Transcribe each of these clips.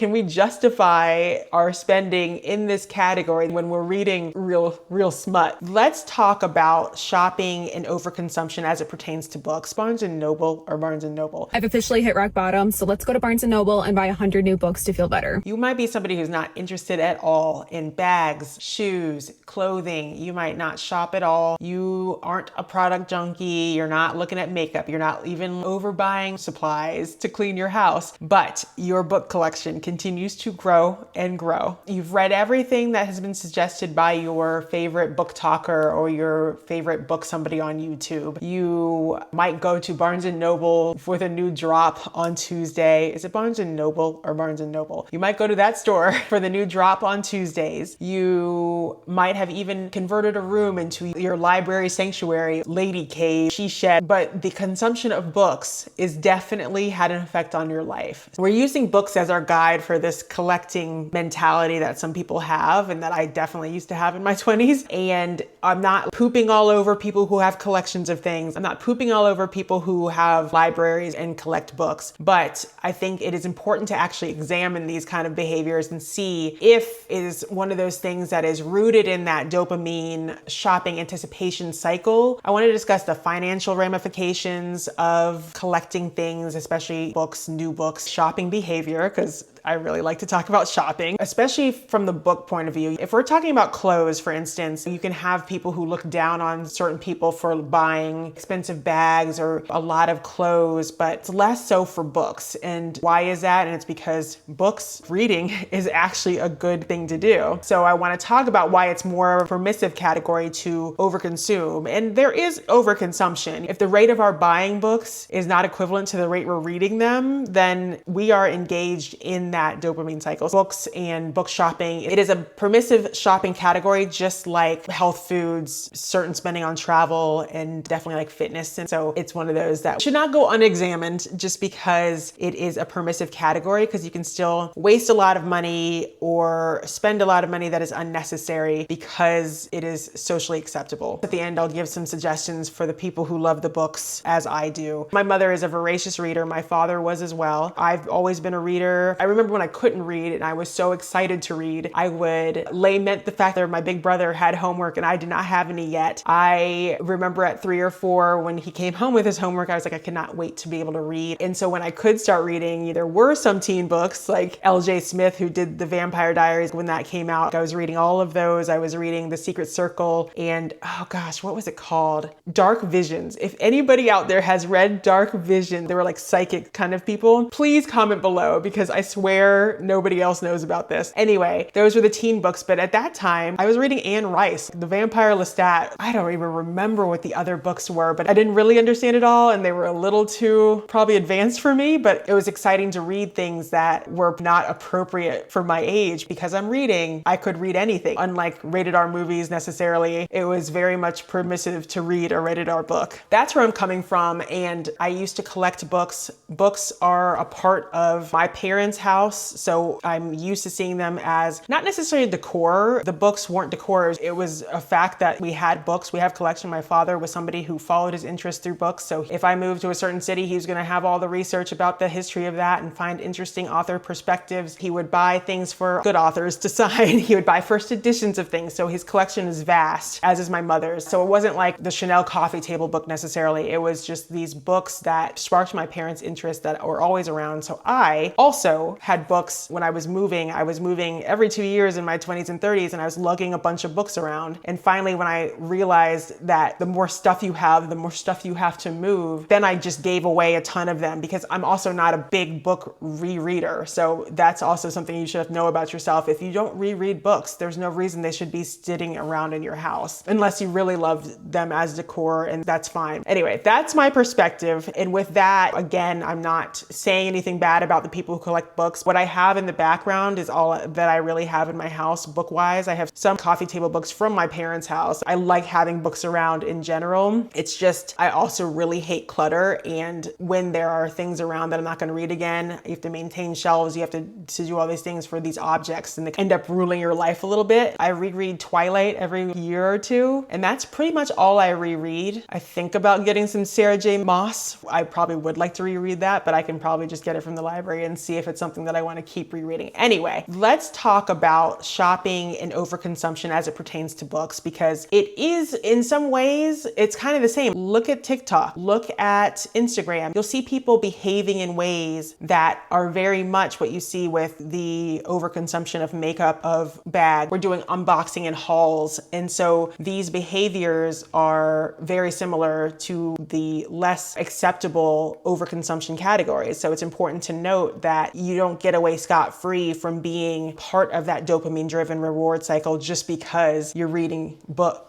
Can we justify our spending in this category when we're reading real smut? Let's talk about shopping and overconsumption as it pertains to books. Barnes & Noble or Barnes & Noble? I've officially hit rock bottom, so let's go to Barnes & Noble and buy 100 new books to feel better. You might be somebody who's not interested at all in bags, shoes, clothing. You might not shop at all. You aren't a product junkie. You're not looking at makeup. You're not even overbuying supplies to clean your house. But your book collection continues to grow and grow. You've read everything that has been suggested by your favorite book talker or your favorite book somebody on YouTube. You might go to Barnes & Noble with a new drop on Tuesday. Is it Barnes & Noble or Barnes & Noble? You might go to that store for the new drop on Tuesdays. You might have even converted a room into your library sanctuary, lady cave, she shed, but the consumption of books is definitely had an effect on your life. We're using books as our guide for this collecting mentality that some people have and that I definitely used to have in my 20s. And I'm not pooping all over people who have collections of things. I'm not pooping all over people who have libraries and collect books. But I think it is important to actually examine these kind of behaviors and see if it is one of those things that is rooted in that dopamine shopping anticipation cycle. I want to discuss the financial ramifications of collecting things, especially books, new books, shopping behavior, because I really like to talk about shopping, especially from the book point of view. If we're talking about clothes, for instance, you can have people who look down on certain people for buying expensive bags or a lot of clothes, but it's less so for books. And why is that? And it's because books, reading is actually a good thing to do. So I want to talk about why it's more of a permissive category to overconsume. And there is overconsumption. If the rate of our buying books is not equivalent to the rate we're reading them, then we are engaged in that dopamine cycle. Books and book shopping, it is a permissive shopping category, just like health foods, certain spending on travel, and definitely like fitness. And so it's one of those that should not go unexamined just because it is a permissive category, because you can still waste a lot of money or spend a lot of money that is unnecessary because it is socially acceptable. At the end, I'll give some suggestions for the people who love the books as I do. My mother is a voracious reader. My father was as well. I've always been a reader. I remember when I couldn't read and I was so excited to read, I would lament the fact that my big brother had homework and I did not have any yet. I remember at 3 or 4 when he came home with his homework, I was like, I cannot wait to be able to read. And so when I could start reading, there were some teen books like L.J. Smith, who did The Vampire Diaries. When that came out, I was reading all of those. I was reading The Secret Circle and, oh gosh, what was it called? Dark Visions. If anybody out there has read Dark Vision, they were like psychic kind of people, please comment below, because I swear nobody else knows about this. Anyway, those were the teen books, but at that time I was reading Anne Rice, The Vampire Lestat. I don't even remember what the other books were, but I didn't really understand it all and they were a little too probably advanced for me, but it was exciting to read things that were not appropriate for my age. Because I'm reading, I could read anything. Unlike rated R movies necessarily, it was very much permissive to read a rated R book. That's where I'm coming from, and I used to collect books. Books are a part of my parents' house, so I'm used to seeing them as not necessarily decor. The books weren't decor. It was a fact that we had books. We have collection. My father was somebody who followed his interest through books. So if I moved to a certain city, he was going to have all the research about the history of that and find interesting author perspectives. He would buy things for good authors to sign. He would buy first editions of things. So his collection is vast, as is my mother's. So it wasn't like the Chanel coffee table book necessarily. It was just these books that sparked my parents' interest that were always around. So I also had books when I was moving. I was moving every 2 years in my 20s and 30s, and I was lugging a bunch of books around. And finally, when I realized that the more stuff you have, the more stuff you have to move, then I just gave away a ton of them, because I'm also not a big book rereader. So that's also something you should know about yourself. If you don't reread books, there's no reason they should be sitting around in your house, unless you really love them as decor, and that's fine. Anyway, that's my perspective. And with that, again, I'm not saying anything bad about the people who collect books. What I have in the background is all that I really have in my house book-wise. I have some coffee table books from my parents' house. I like having books around in general. It's just, I also really hate clutter. And when there are things around that I'm not going to read again, you have to maintain shelves, you have to do all these things for these objects, and they end up ruling your life a little bit. I reread Twilight every year or two, and that's pretty much all I reread. I think about getting some Sarah J. Maas. I probably would like to reread that, but I can probably just get it from the library and see if it's something that that I want to keep rereading. Anyway, let's talk about shopping and overconsumption as it pertains to books, because it is, in some ways, it's kind of the same. Look at TikTok, look at Instagram. You'll see people behaving in ways that are very much what you see with the overconsumption of makeup, of bags. We're doing unboxing and hauls. And so these behaviors are very similar to the less acceptable overconsumption categories. So it's important to note that you don't get away scot-free from being part of that dopamine-driven reward cycle just because you're reading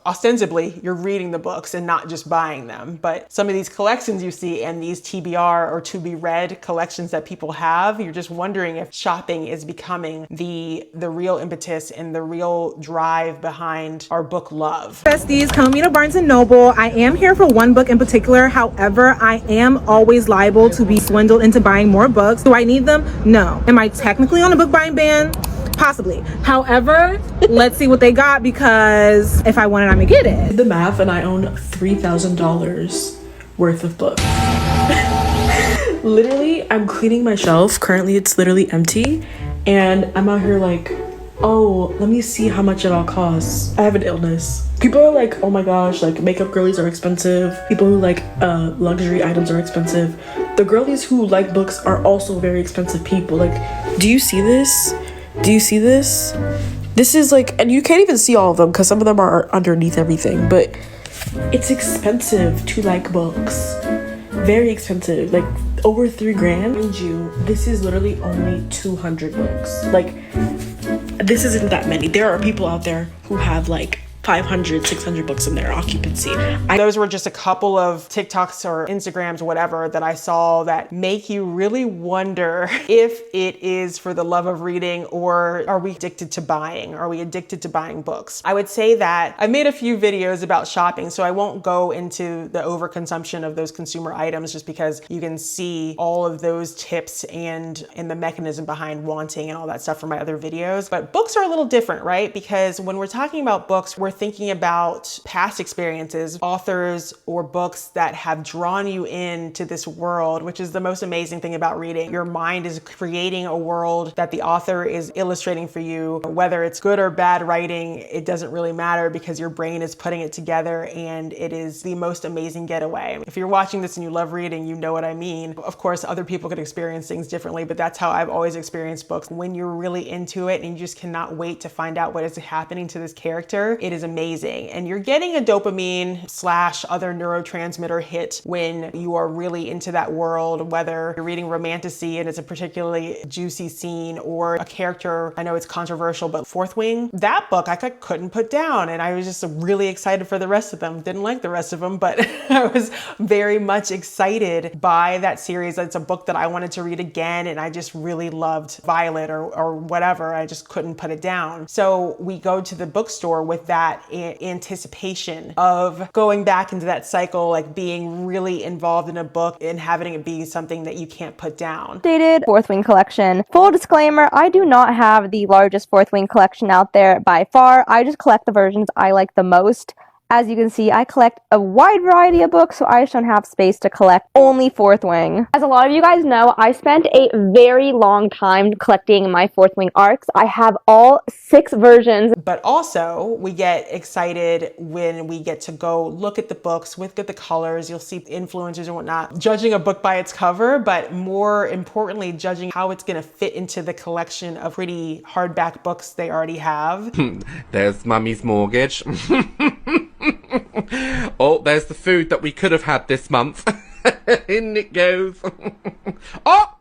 ostensibly, you're reading the books and not just buying them. But some of these collections you see and these TBR or to be read collections that people have, you're just wondering if shopping is becoming the real impetus and the real drive behind our book love. Besties, come meet at Barnes & Noble. I am here for one book in particular. However, I am always liable to be swindled into buying more books. Do I need them? No. Am I technically on a book buying ban? Possibly. However, let's see what they got, because if I want it, I'm gonna get it. The math, and I own $3,000 worth of books. Literally, I'm cleaning my shelf. Currently, it's literally empty, and I'm out here like, oh, let me see how much it all costs. I have an illness. People are like, oh my gosh, like makeup girlies are expensive. People who like luxury items are expensive. The girlies who like books are also very expensive people. Like, do you see this? Do you see this? This is like, and you can't even see all of them because some of them are underneath everything, but it's expensive to like books. Very expensive, like over $3,000. Mind you, this is literally only 200 books. Like, this isn't that many. There are people out there who have like 500, 600 books in their occupancy. Those were just a couple of TikToks or Instagrams, whatever, that I saw that make you really wonder if it is for the love of reading, or are we addicted to buying? Are we addicted to buying books? I would say that I made a few videos about shopping, so I won't go into the overconsumption of those consumer items, just because you can see all of those tips and the mechanism behind wanting and all that stuff from my other videos. But books are a little different, right? Because when we're talking about books, we're thinking about past experiences, authors or books that have drawn you into this world, which is the most amazing thing about reading. Your mind is creating a world that the author is illustrating for you. Whether it's good or bad writing, it doesn't really matter, because your brain is putting it together, and it is the most amazing getaway. If you're watching this and you love reading, you know what I mean. Of course, other people could experience things differently, but that's how I've always experienced books. When you're really into it and you just cannot wait to find out what is happening to this character, it is amazing. And you're getting a dopamine / other neurotransmitter hit when you are really into that world, whether you're reading romantasy and it's a particularly juicy scene, or a character, I know it's controversial, but Fourth Wing, that book I couldn't put down, and I was just really excited for the rest of them. Didn't like the rest of them, but I was very much excited by that series. It's a book that I wanted to read again, and I just really loved Violet or whatever. I just couldn't put it down. So we go to the bookstore with that anticipation of going back into that cycle, like being really involved in a book and having it be something that you can't put down. Updated Fourth Wing collection. Full disclaimer, I do not have the largest Fourth Wing collection out there by far. I just collect the versions I like the most. As you can see, I collect a wide variety of books, so I just don't have space to collect only Fourth Wing. As a lot of you guys know, I spent a very long time collecting my Fourth Wing arcs. I have all 6 versions. But also, we get excited when we get to go look at the books, look at the colors. You'll see influencers and whatnot judging a book by its cover, but more importantly, judging how it's going to fit into the collection of pretty hardback books they already have. There's Mummy's mortgage. Oh, there's the food that we could have had this month. In it goes. Oh!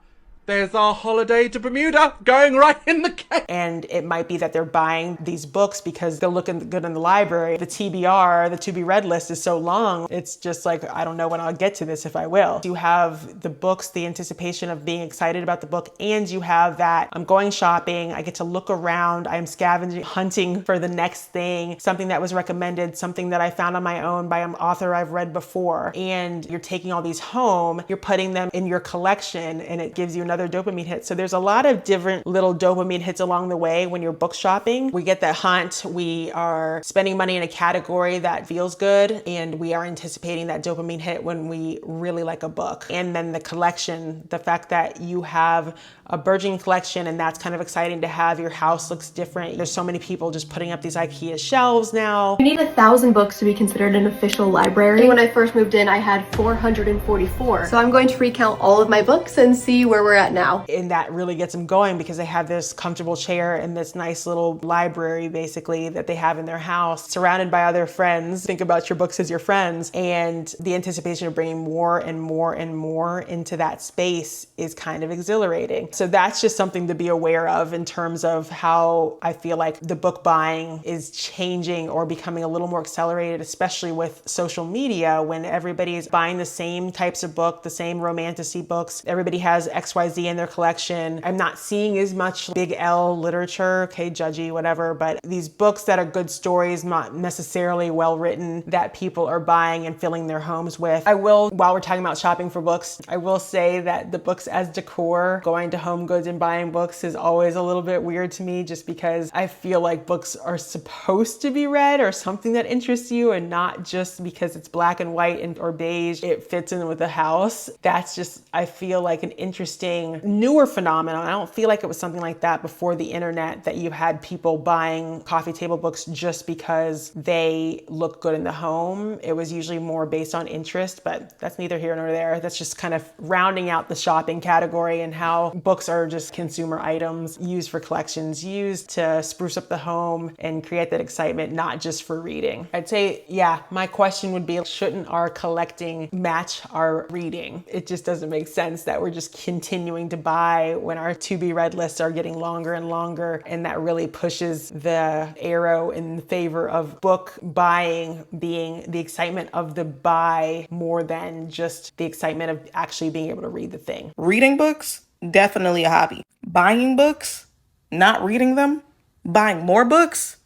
There's our holiday to Bermuda going right in the cake. And it might be that they're buying these books because they're looking good in the library. The TBR, the to be read list, is so long. It's just like, I don't know when I'll get to this, if I will. You have the books, the anticipation of being excited about the book, and you have that I'm going shopping, I get to look around, I'm scavenging, hunting for the next thing, something that was recommended, something that I found on my own by an author I've read before. And you're taking all these home, you're putting them in your collection, and it gives you another another dopamine hit. So there's a lot of different little dopamine hits along the way when you're book shopping. We get that hunt, we are spending money in a category that feels good, and we are anticipating that dopamine hit when we really like a book. And then the collection, the fact that you have a burgeoning collection, and that's kind of exciting to have. Your house looks different. There's so many people just putting up these IKEA shelves now. You need 1,000 books to be considered an official library. And when I first moved in, I had 444. So I'm going to recount all of my books and see where we're at now. And that really gets them going because they have this comfortable chair and this nice little library basically that they have in their house, surrounded by other friends. Think about your books as your friends, and the anticipation of bringing more and more and more into that space is kind of exhilarating. So that's just something to be aware of in terms of how I feel like the book buying is changing or becoming a little more accelerated, especially with social media, when everybody's buying the same types of book, the same romantasy books. Everybody has XYZ in their collection. I'm not seeing as much big L literature, okay, judgy, whatever, but these books that are good stories, not necessarily well written, that people are buying and filling their homes with. I will, while we're talking about shopping for books, I will say that the books as decor, going to Home Goods and buying books is always a little bit weird to me, just because I feel like books are supposed to be read or something that interests you, and not just because it's black and white and or beige, it fits in with the house. That's just, I feel like, an interesting newer phenomenon. I don't feel like it was something like that before the internet, that you had people buying coffee table books just because they look good in the home. It was usually more based on interest, but that's neither here nor there. That's just kind of rounding out the shopping category and how books are just consumer items used for collections, used to spruce up the home and create that excitement, not just for reading. I'd say, yeah, my question would be, shouldn't our collecting match our reading? It just doesn't make sense that we're just continuing to buy when our to be read lists are getting longer and longer, and that really pushes the arrow in favor of book buying being the excitement of the buy more than just the excitement of actually being able to read the thing. Reading books, definitely a hobby. Buying books, not reading them, buying more books,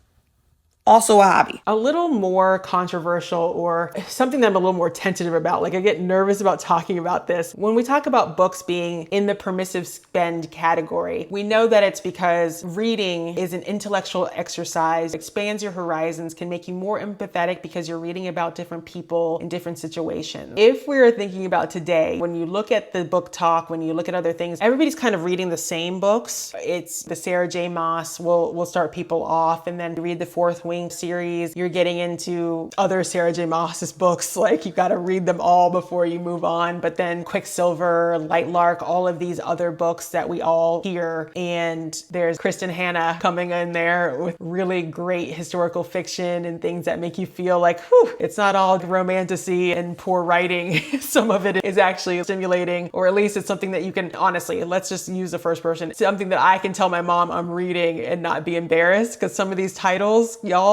also a hobby. A little more controversial, or something that I'm a little more tentative about. Like, I get nervous about talking about this. When we talk about books being in the permissive spend category, we know that it's because reading is an intellectual exercise, expands your horizons, can make you more empathetic because you're reading about different people in different situations. If we're thinking about today, when you look at the book talk, when you look at other things, everybody's kind of reading the same books. It's the Sarah J. Maas will start people off, and then you read the Fourth Wing series. You're getting into other Sarah J. Maas's books, like you got to read them all before you move on. But then Quicksilver, Lightlark, all of these other books that we all hear. And there's Kristen Hanna coming in there with really great historical fiction and things that make you feel like, whew, it's not all romantasy and poor writing. Some of it is actually stimulating, or at least it's something that you can, honestly, let's just use the first person. It's something that I can tell my mom I'm reading and not be embarrassed, because some of these titles, y'all,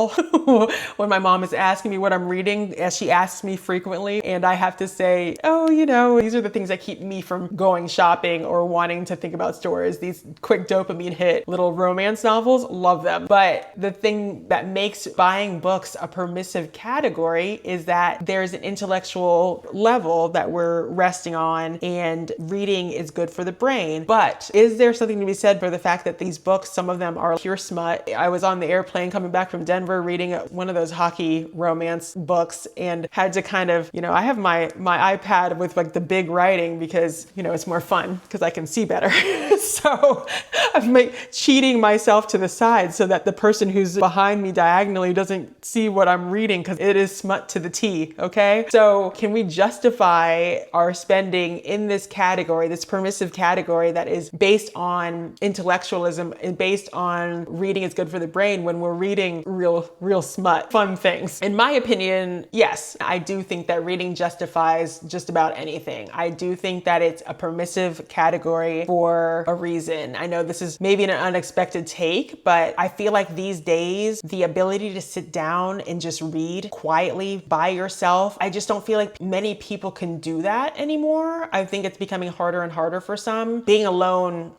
when my mom is asking me what I'm reading, as she asks me frequently, and I have to say, oh, you know, these are the things that keep me from going shopping or wanting to think about stores. These quick dopamine hit little romance novels, love them. But the thing that makes buying books a permissive category is that there's an intellectual level that we're resting on, and reading is good for the brain. But is there something to be said for the fact that these books, some of them are pure smut? I was on the airplane coming back from Denver reading one of those hockey romance books, and had to kind of, you know, I have my iPad with like the big writing because, you know, it's more fun because I can see better. So I'm cheating myself to the side so that the person who's behind me diagonally doesn't see what I'm reading, because it is smut to the T, okay? So can we justify our spending in this category, this permissive category that is based on intellectualism and based on reading is good for the brain, when we're reading real smut, fun things? In my opinion, yes, I do think that reading justifies just about anything. I do think that it's a permissive category for a reason. I know this is maybe an unexpected take, but I feel like these days, the ability to sit down and just read quietly by yourself, I just don't feel like many people can do that anymore. I think it's becoming harder and harder for some. Being alone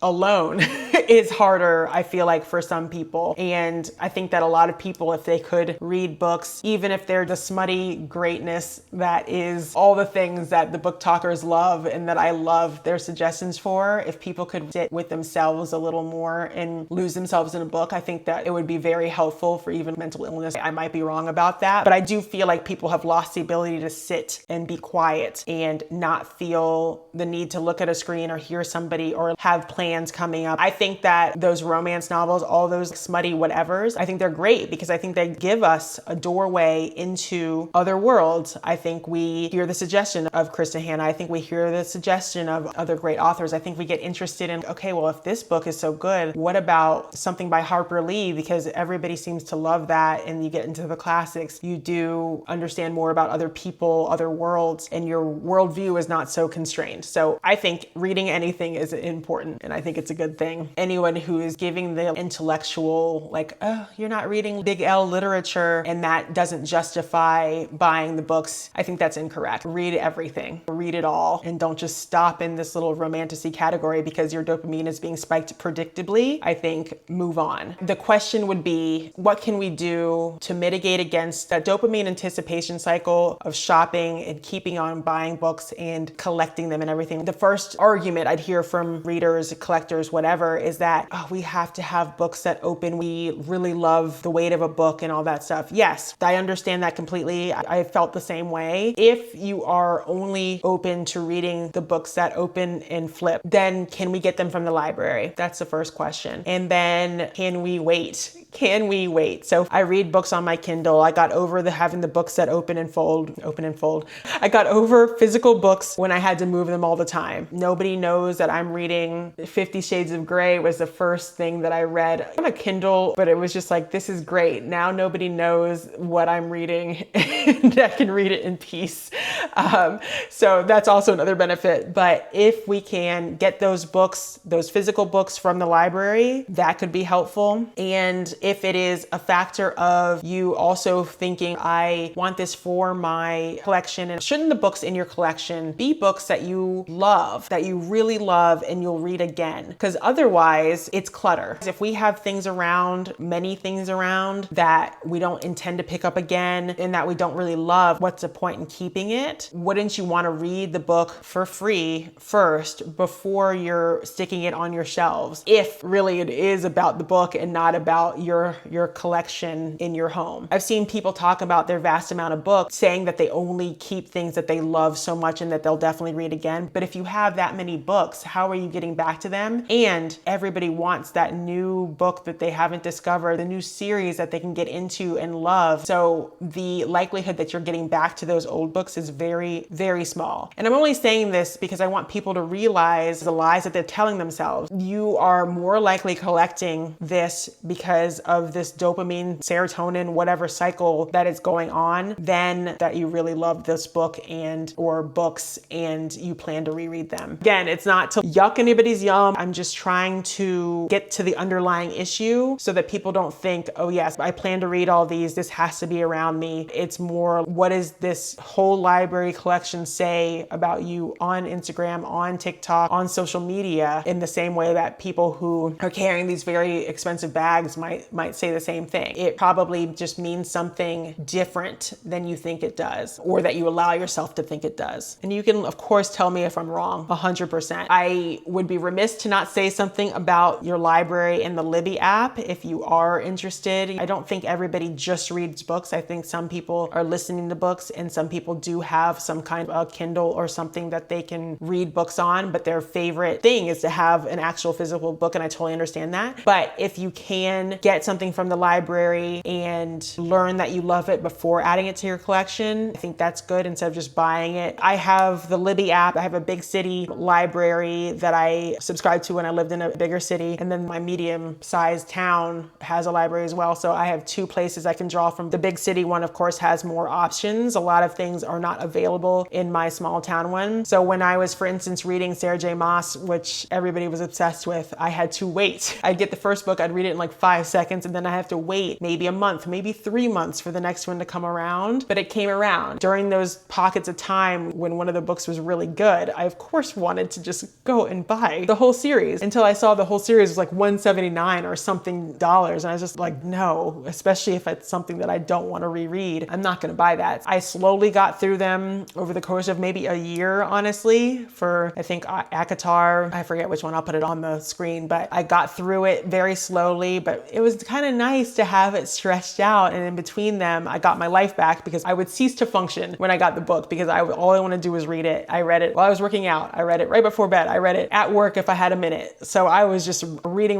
is harder, I feel like, for some people. And I think that a lot of people people if they could read books, even if they're the smutty greatness that is all the things that the book talkers love and that I love their suggestions for. If people could sit with themselves a little more and lose themselves in a book, I think that it would be very helpful for even mental illness. I might be wrong about that, but I do feel like people have lost the ability to sit and be quiet and not feel the need to look at a screen or hear somebody or have plans coming up. I think that those romance novels, all those smutty whatevers, I think they're great because I think they give us a doorway into other worlds. I think we hear the suggestion of Kristen Hanna. I think we hear the suggestion of other great authors. I think we get interested in, okay, well, if this book is so good, what about something by Harper Lee? Because everybody seems to love that, and you get into the classics. You do understand more about other people, other worlds, and your worldview is not so constrained. So I think reading anything is important, and I think it's a good thing. Anyone who is giving the intellectual, like, oh, you're not reading big L literature, and that doesn't justify buying the books, I think that's incorrect. Read everything, read it all, and don't just stop in this little romantasy category because your dopamine is being spiked predictably. I think move on. The question would be, what can we do to mitigate against that dopamine anticipation cycle of shopping and keeping on buying books and collecting them and everything? The first argument I'd hear from readers, collectors, whatever, is that, oh, we have to have books that open. We really love the weight of a book and all that stuff. Yes, I understand that completely. I felt the same way. If you are only open to reading the books that open and flip, then can we get them from the library? That's the first question. And then can we wait? Can we wait? So I read books on my Kindle. I got over having the books that open and fold. I got over physical books when I had to move them all the time. Nobody knows that I'm reading 50 Shades of Grey was the first thing that I read on a Kindle, but it was just like, this is great. Now nobody knows what I'm reading and I can read it in peace. So that's also another benefit. But if we can get those books, those physical books from the library, that could be helpful. And if it is a factor of you also thinking, I want this for my collection, and shouldn't the books in your collection be books that you love, that you really love and you'll read again? Because otherwise it's clutter. If we have things around, many things around that we don't intend to pick up again and that we don't really love, what's the point in keeping it? Wouldn't you want to read the book for free first before you're sticking it on your shelves? If really it is about the book and not about your collection in your home. I've seen people talk about their vast amount of books, saying that they only keep things that they love so much and that they'll definitely read again. But if you have that many books, how are you getting back to them? And everybody wants that new book that they haven't discovered, the new series that they can get into and love. So the likelihood that you're getting back to those old books is very, very small. And I'm only saying this because I want people to realize the lies that they're telling themselves. You are more likely collecting this because of this dopamine, serotonin, whatever cycle that is going on, than that you really love this book or books and you plan to reread them. Again, it's not to yuck anybody's yum. I'm just trying to get to the underlying issue so that people don't think, oh yes, I plan to read all these, this has to be around me. It's more, what does this whole library collection say about you on Instagram, on TikTok, on social media, in the same way that people who are carrying these very expensive bags might say the same thing. It probably just means something different than you think it does, or that you allow yourself to think it does. And you can, of course, tell me if I'm wrong, 100%. I would be remiss to not say something about your library and the Libby app if you are interested. I don't think everybody just reads books. I think some people are listening to books and some people do have some kind of a Kindle or something that they can read books on, but their favorite thing is to have an actual physical book, and I totally understand that. But if you can get something from the library and learn that you love it before adding it to your collection, I think that's good instead of just buying it. I have the Libby app. I have a big city library that I subscribed to when I lived in a bigger city, and then my medium-sized town has a library as well. So I have two places I can draw from. The big city one, of course, has more options. A lot of things are not available in my small town one. So when I was, for instance, reading Sarah J. Maas, which everybody was obsessed with, I had to wait. I'd get the first book, I'd read it in like 5 seconds, seconds, and then I have to wait maybe a month, maybe 3 months for the next one to come around. But it came around. During those pockets of time when one of the books was really good, I of course wanted to just go and buy the whole series until I saw the whole series was like $179 or something dollars. And I was just like, no, especially if it's something that I don't want to reread, I'm not going to buy that. I slowly got through them over the course of maybe a year, honestly, for I think ACOTAR. I forget which one, I'll put it on the screen, but I got through it very slowly, but it was kind of nice to have it stretched out. And in between them, I got my life back because I would cease to function when I got the book because all I want to do was read it. I read it while I was working out. I read it right before bed. I read it at work if I had a minute. So I was just reading.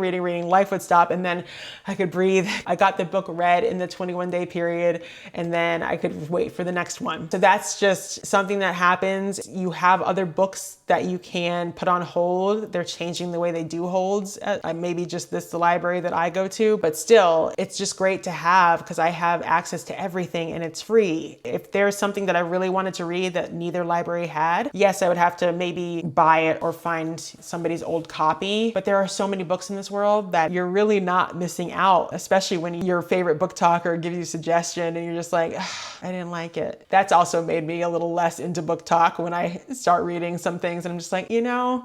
Life would stop and then I could breathe. I got the book read in the 21-day period and then I could wait for the next one. So that's just something that happens. You have other books that you can put on hold. They're changing the way they do holds. Maybe just the library that I go to, but still, it's just great to have because I have access to everything and it's free. If there's something that I really wanted to read that neither library had, yes, I would have to maybe buy it or find somebody's old copy. But there are so many books in this world that you're really not missing out, especially when your favorite book talker gives you a suggestion and you're just like, I didn't like it. That's also made me a little less into book talk when I start reading some things and I'm just like,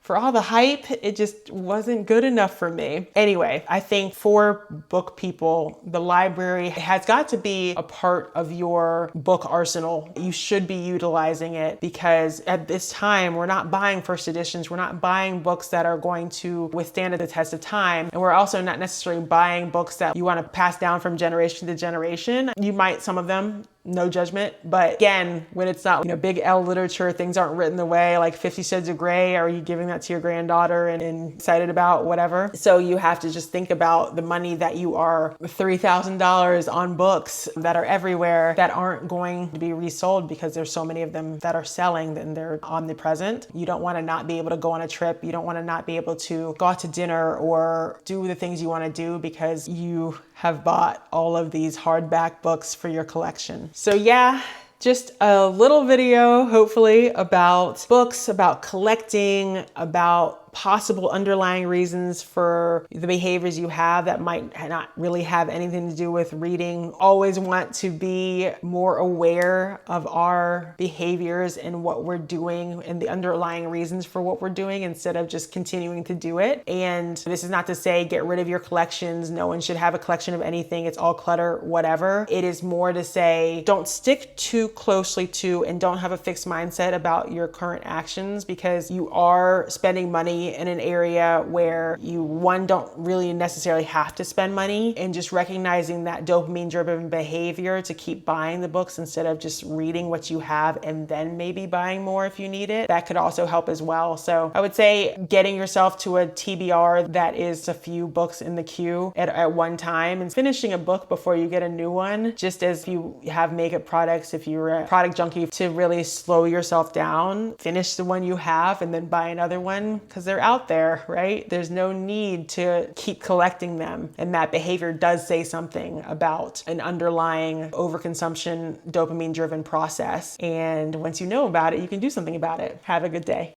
for all the hype, it just wasn't good enough for me. Anyway, I think for book people, the library has got to be a part of your book arsenal. You should be utilizing it because at this time, we're not buying first editions. We're not buying books that are going to withstand the test of time. And we're also not necessarily buying books that you want to pass down from generation to generation. You might, some of them, no judgment. But again, when it's not, big L literature, things aren't written the way like 50 Shades of Grey, are you giving that to your granddaughter and excited about whatever? So you have to just think about the money that you are $3,000 on books that are everywhere that aren't going to be resold because there's so many of them that are selling and they're omnipresent. You don't want to not be able to go on a trip. You don't want to not be able to go out to dinner or do the things you want to do because you have bought all of these hardback books for your collection. So yeah, just a little video, hopefully, about books, about collecting, about possible underlying reasons for the behaviors you have that might not really have anything to do with reading. Always want to be more aware of our behaviors and what we're doing and the underlying reasons for what we're doing instead of just continuing to do it. And this is not to say get rid of your collections. No one should have a collection of anything. It's all clutter, whatever. It is more to say don't stick too closely to and don't have a fixed mindset about your current actions because you are spending money in an area where you, don't really necessarily have to spend money, and just recognizing that dopamine driven behavior to keep buying the books instead of just reading what you have and then maybe buying more if you need it. That could also help as well. So I would say getting yourself to a TBR that is a few books in the queue at one time and finishing a book before you get a new one, just as you have makeup products, if you're a product junkie, to really slow yourself down, finish the one you have and then buy another one because they're out there, right? There's no need to keep collecting them. And that behavior does say something about an underlying overconsumption, dopamine driven process. And once you know about it, you can do something about it. Have a good day.